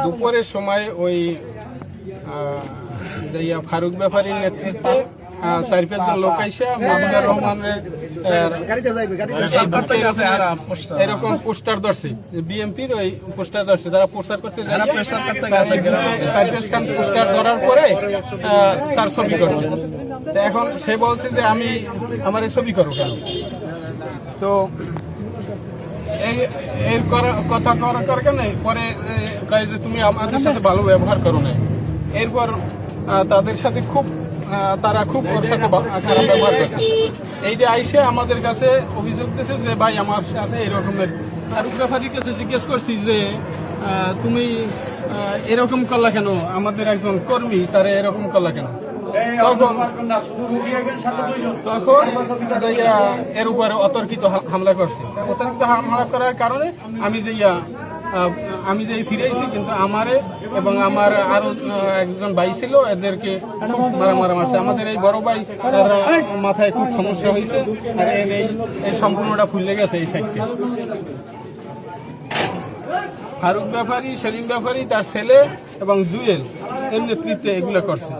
দুপুরের সময় ওই ফারুক ব্যাপারীর নেতৃত্বে 4-5 লোক এসে মাহমুদুর রহমানের এরকম পোস্টার ধরছে, বিএনপির ওই পোস্টার ধরছে, তারা প্রচার করতে যায় 4-5 পোস্টার ধরার পরে তার ছবি করছে। এখন সে বলছে যে আমি আমার এই ছবি করো কেন, তো এর কথা করার কারণে পরে কয় যে তুমি আমাদের সাথে ভালো ব্যবহার করো না। এরপর তাদের সাথে তারা খুব ওর সাথে খারাপ ব্যবহার করছে। এই যে আইসে আমাদের কাছে অভিযোগ দিয়েছে যে ভাই আমার সাথে এরকমের। ফারুক ব্যাপারীর কাছে জিজ্ঞেস করছি যে তুমি এরকম করলা কেন, আমাদের একজন কর্মী তারা এরকম করলা কেন। তখন এর উপরে অতর্কিত হামলা করছে। অতর্কিত হামলা করার কারণে আমি যে ফিরেছি, কিন্তু আমারে এবং আমার আরো একজন ভাই ছিল, এদেরকে মারা মারছে। আমাদের এই বড় ভাই মাথায় খুব সমস্যা হয়েছে, আর এই সম্পূর্ণটা ফুলে গেছে এই সাইডটা। ফারুক ব্যাপারী, সেলিম ব্যাপারী, তার ছেলে এবং জুয়েল এর নেতৃত্বে এগুলো করছে।